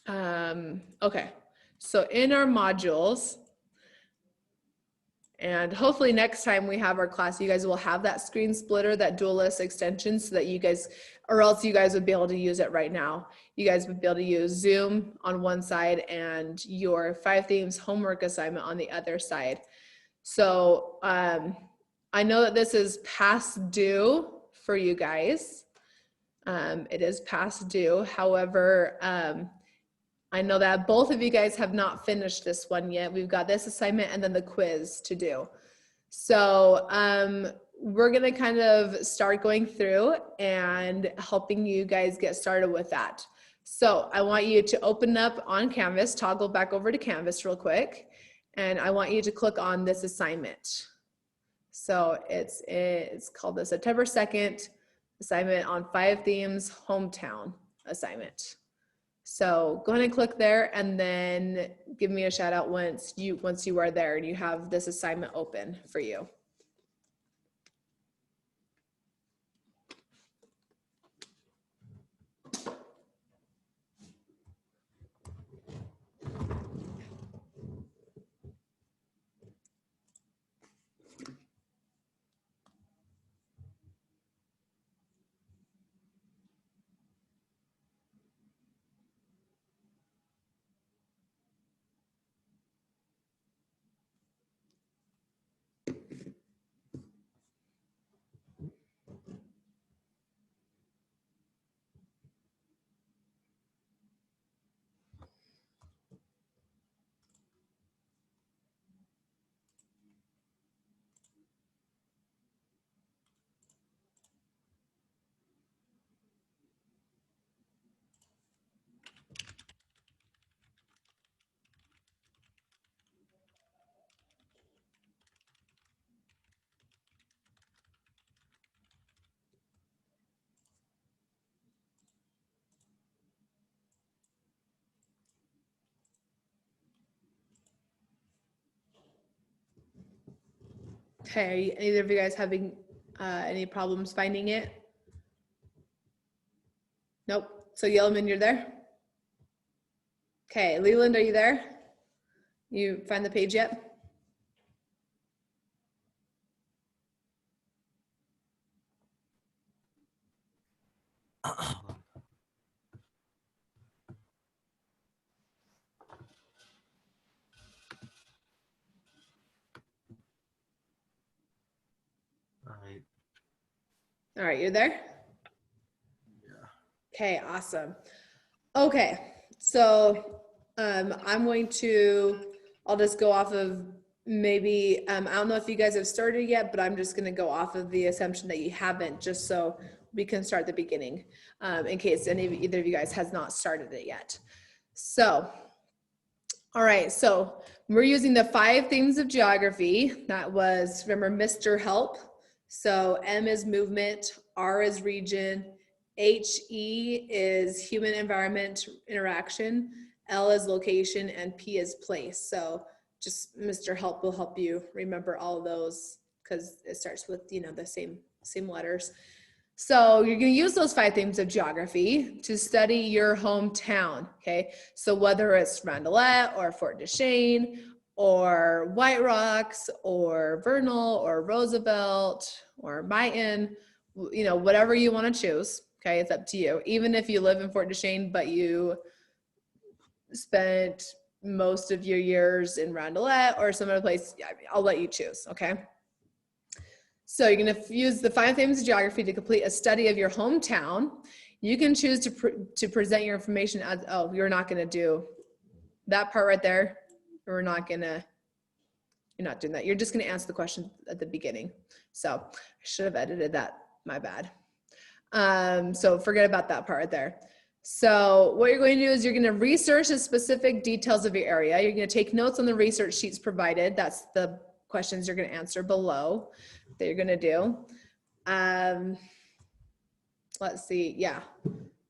Okay, so in our modules, and hopefully next time we have our class, you guys will have that screen splitter, that dual list extension, so that you guys, or else you guys would be able to use it right now. You guys would be able to use Zoom on one side and your 5 themes homework assignment on the other side. So I know that this is past due for you guys. It is past due. However, I know that both of you guys have not finished this one yet. We've got this assignment and then the quiz to do. So we're gonna kind of start going through and helping you guys get started with that. So I want you to open up on Canvas, toggle back over to Canvas real quick, and I want you to click on this assignment. So it's called the September 2nd assignment on 5 themes hometown assignment. So go ahead and click there and then give me a shout out once you are there and you have this assignment open for you. Okay, are either of you guys having any problems finding it? Nope. So Yellowman, you're there? Okay, Leland, are you there? You find the page yet? All right, you're there? Yeah. Okay, awesome. Okay, so I'll just go off of maybe, I don't know if you guys have started yet, but I'm just gonna go off of the assumption that you haven't, just so we can start the beginning, in case either of you guys has not started it yet. So, all right, so we're using the 5 themes of geography. That was, remember, Mr. Help. So M is movement, R is region, HE is human environment interaction, L is location, and P is place. So just Mr. Help will help you remember all of those because it starts with, you know, the same letters. So you're going to use those 5 themes of geography to study your hometown, okay? So whether it's Rondelet or Fort Duchesne or White Rocks or Vernal or Roosevelt or Mighton, you know, whatever you want to choose, okay? It's up to you. Even if you live in Fort Duchesne, but you spent most of your years in Rondelet or some other place, I'll let you choose, okay? So you're going to use the 5 themes of geography to complete a study of your hometown. You can choose to present your information as, oh, you're not going to do that part right there. You're not doing that. You're just going to answer the question at the beginning. So I should have edited that. My bad. So forget about that part right there. So what you're going to do is you're going to research the specific details of your area. You're going to take notes on the research sheets provided. That's the questions you're going to answer below that you're going to do. Let's see. Yeah.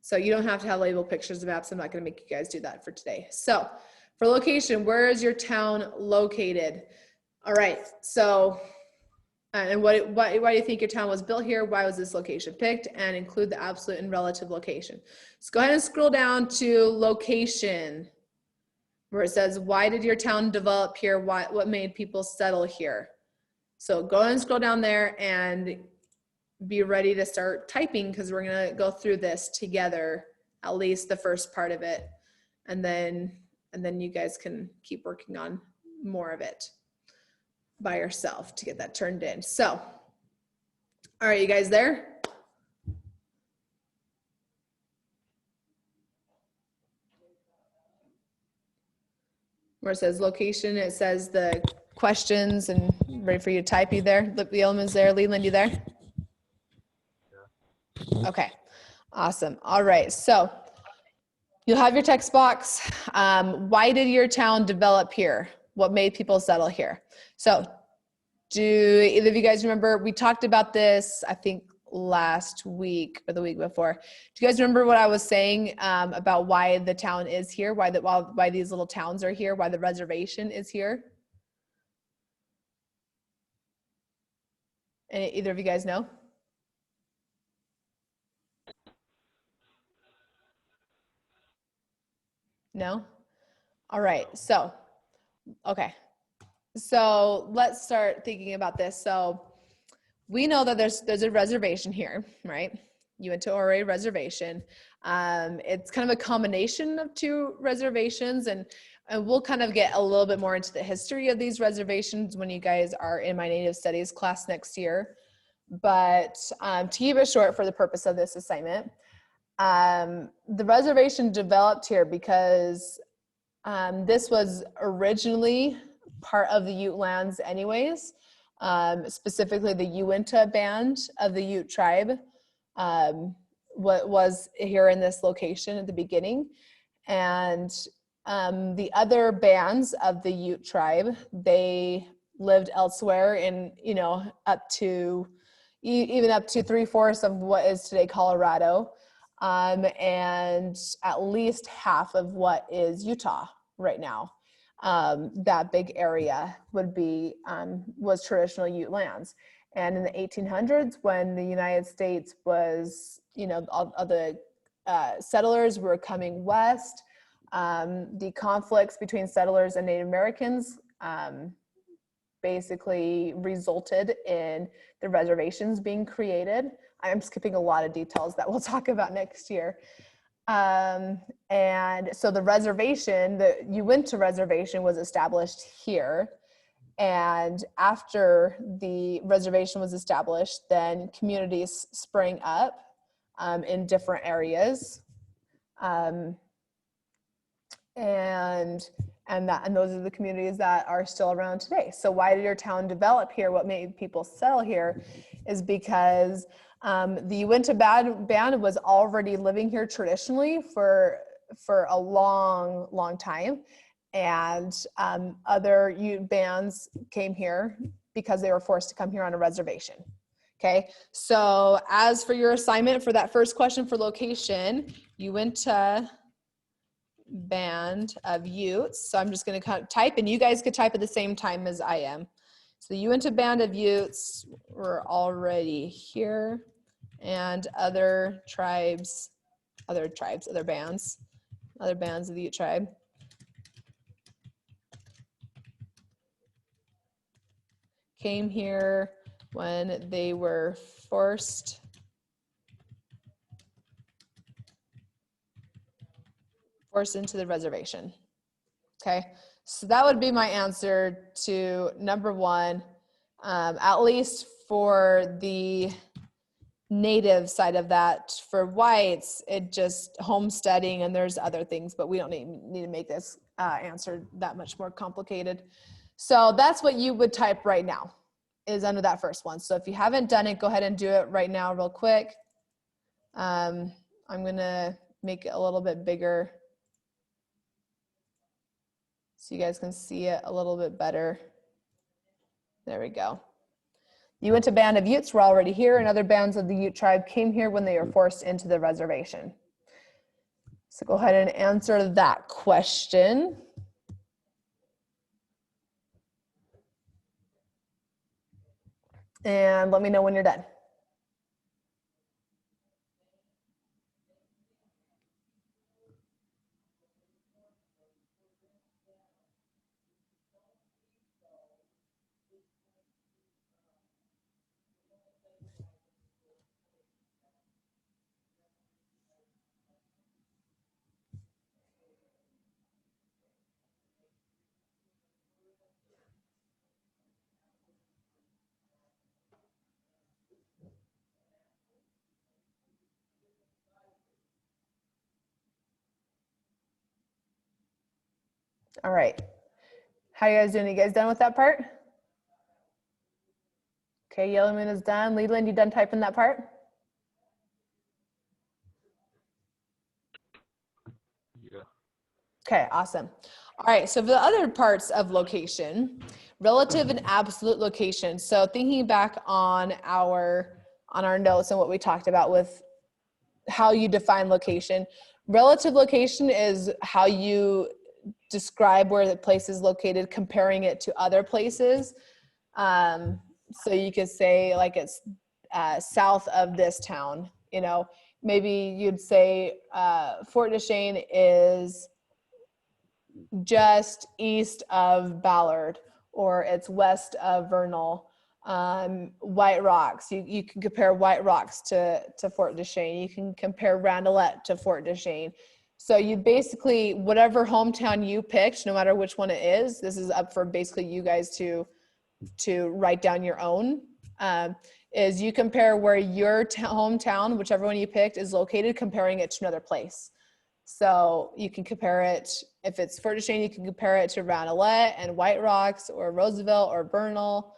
So you don't have to have labeled pictures of maps. I'm not going to make you guys do that for today. So for location, where is your town located? All right. So And why do you think your town was built here? Why was this location picked? And include the absolute and relative location. So go ahead and scroll down to location, where it says, why did your town develop here? What made people settle here? So go ahead and scroll down there and be ready to start typing, because we're gonna go through this together, at least the first part of it. And then you guys can keep working on more of it by yourself to get that turned in. So, all right, you guys there? Where it says location, it says the questions, and ready for you to type. You there? The elements there. Leland, you there? Okay, awesome. All right, so you'll have your text box. Why did your town develop here? What made people settle here? So do either of you guys remember, we talked about this, I think last week or the week before. Do you guys remember what I was saying about why the town is here? Why these little towns are here? Why the reservation is here? And either of you guys know? No? All right, so, okay. So let's start thinking about this. So we know that there's a reservation here, right? Uinta Ori Reservation. It's kind of a combination of two reservations, and we'll kind of get a little bit more into the history of these reservations when you guys are in my Native Studies class next year. But to keep it short for the purpose of this assignment, the reservation developed here because this was originally part of the Ute lands anyways, specifically the Uinta band of the Ute tribe, what was here in this location at the beginning. And the other bands of the Ute tribe, they lived elsewhere in, even up to 3/4 of what is today Colorado, and at least half of what is Utah right now. That big area would be, was traditional Ute lands. And in the 1800s, when the United States was, all the settlers were coming west, the conflicts between settlers and Native Americans basically resulted in the reservations being created. I'm skipping a lot of details that we'll talk about next year. And so the reservation, the Uinta Reservation, was established here. And after the reservation was established, then communities sprang up in different areas. And those are the communities that are still around today. So why did your town develop here? What made people settle here is because the Uinta band was already living here traditionally for a long time. And other Ute bands came here because they were forced to come here on a reservation. Okay, so as for your assignment for that first question for location, Uinta band of Utes. So I'm just going to type, and you guys could type at the same time as I am. So the Uinta band of Utes were already here, and other bands of the Ute tribe. Came here when they were forced into the reservation. Okay, so that would be my answer to number one, at least for the native side of that. For whites, it just homesteading, and there's other things, but we don't need to make this answer that much more complicated. So that's what you would type right now, is under that first one. So if you haven't done it, go ahead and do it right now real quick. I'm gonna make it a little bit bigger so you guys can see it a little bit better. There we go. Uinta band of Utes were already here, and other bands of the Ute tribe came here when they were forced into the reservation. So go ahead and answer that question. And let me know when you're done. All right. How you guys doing? You guys done with that part? Okay, Yellow Moon is done. Leland, you done typing that part? Yeah. Okay, awesome. All right, so for the other parts of location, relative and absolute location. So thinking back on our notes and what we talked about with how you define location. Relative location is how you describe where the place is located, comparing it to other places. So you could say like it's south of this town, you know, maybe you'd say Fort Duchesne is just east of Ballard, or it's west of Vernal. White Rocks, you can compare White Rocks to Fort Duchesne. You can compare Randelette to Fort Duchesne. So you basically, whatever hometown you picked, no matter which one it is, this is up for basically you guys to write down your own, is you compare where your hometown, whichever one you picked, is located, comparing it to another place. So you can compare it, if it's Fort Duchesne, you can compare it to Ranelette and White Rocks or Roosevelt or Bernal.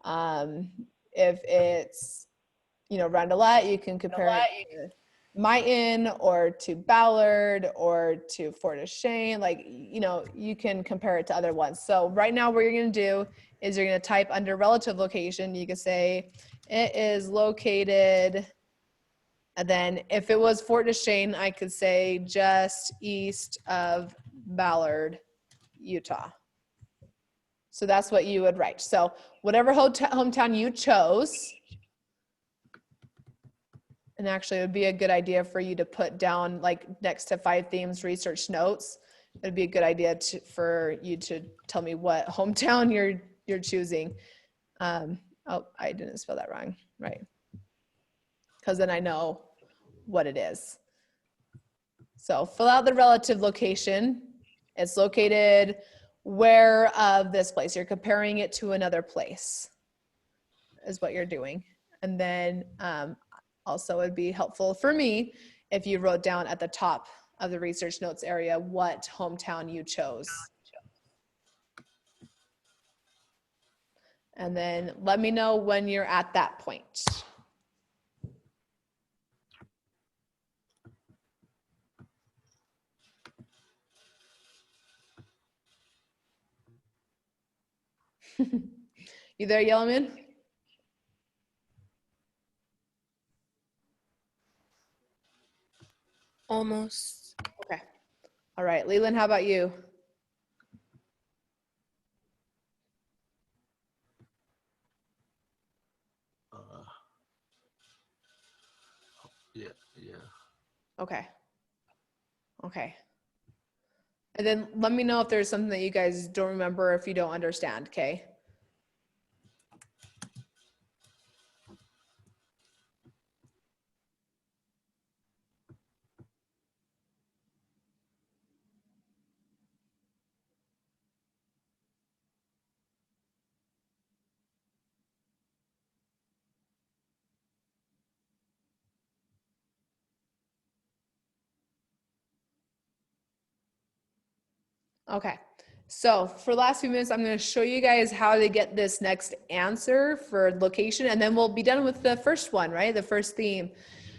If it's, you know, Ranelette, you can compare it to Mighton or to Ballard or to Fort Duchesne. Like, you know, you can compare it to other ones. So right now what you're going to do is you're going to type under relative location. You can say it is located. And then if it was Fort Duchesne, I could say just east of Ballard, Utah. So that's what you would write. So whatever hometown you chose, and actually it would be a good idea for you to put down like next to 5 themes research notes. It'd be a good idea for you to tell me what hometown you're choosing. Oh, I didn't spell that wrong, right? Because then I know what it is. So fill out the relative location. It's located where of this place. You're comparing it to another place is what you're doing. And then also it'd be helpful for me if you wrote down at the top of the research notes area what hometown you chose. And then let me know when you're at that point. You there, Yellowman? Almost. Okay. All right, Leland, how about you? Yeah. Okay. Okay. And then let me know if there's something that you guys don't remember, if you don't understand, okay? Okay, so for the last few minutes, I'm going to show you guys how to get this next answer for location, and then we'll be done with the first one, right? The first theme.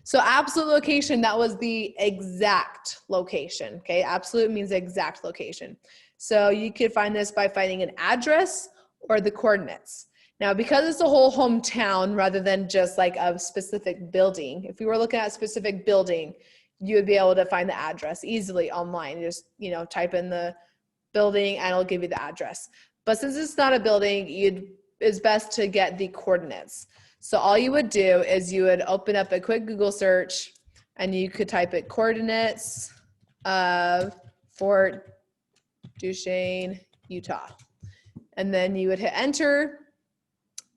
So absolute location, that was the exact location, okay? Absolute means exact location. So you could find this by finding an address or the coordinates. Now, because it's a whole hometown rather than just like a specific building, if we were looking at a specific building, you would be able to find the address easily online. You just, you know, type in the building and it'll give you the address. But since it's not a building, you'd is best to get the coordinates. So all you would do is you would open up a quick Google search and you could type it coordinates of Fort Duchesne, Utah. And then you would hit enter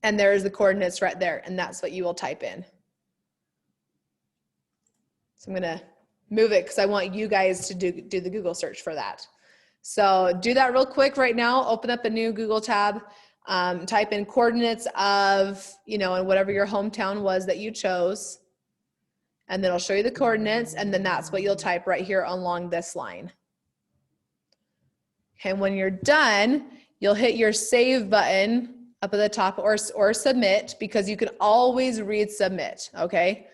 and there's the coordinates right there. And that's what you will type in. So I'm gonna move it because I want you guys to do the Google search for that. So do that real quick right now. Open up a new Google tab, type in coordinates of, and whatever your hometown was that you chose. And then it'll show you the coordinates. And then that's what you'll type right here along this line. Okay, when you're done, you'll hit your save button up at the top or submit, because you can always read submit, okay?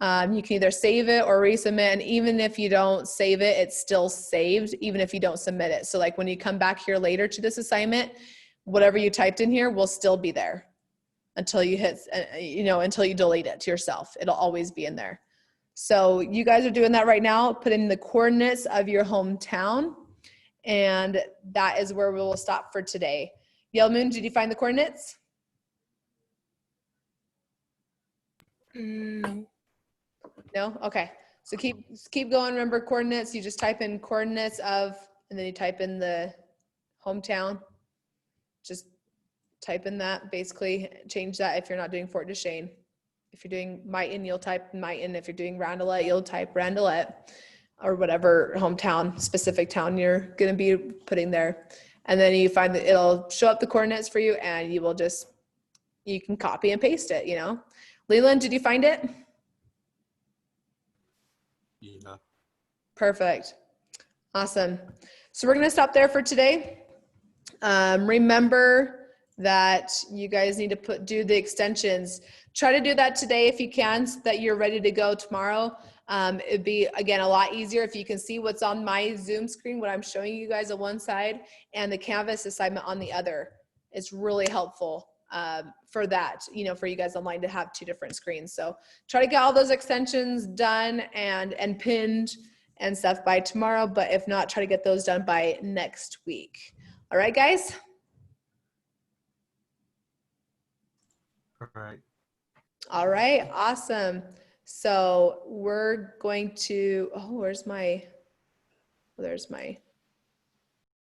You can either save it or resubmit, and even if you don't save it, it's still saved, even if you don't submit it. So like when you come back here later to this assignment, whatever you typed in here will still be there until you hit, until you delete it to yourself. It'll always be in there. So you guys are doing that right now, put in the coordinates of your hometown, and that is where we will stop for today. Yell Moon, did you find the coordinates? No. No? Okay. So keep going. Remember coordinates. You just type in coordinates of, and then you type in the hometown. Just type in that, basically. Change that if you're not doing Fort Duchesne. If you're doing Mighton, you'll type Mighton. If you're doing Randalet, you'll type Randalet, or whatever hometown, specific town you're going to be putting there. And then you find that it'll show up the coordinates for you, and you can copy and paste it, Leland, did you find it? Yeah. Perfect. Awesome. So we're going to stop there for today. Remember that you guys need to do the extensions. Try to do that today if you can, so that you're ready to go tomorrow. It'd be, again, a lot easier if you can see what's on my Zoom screen, what I'm showing you guys on one side, and the Canvas assignment on the other. It's really helpful for that, for you guys online to have two different screens. So try to get all those extensions done and pinned and stuff by tomorrow, but if not, try to get those done by next week. All right, guys? All right. All right, awesome. So we're going to, there's my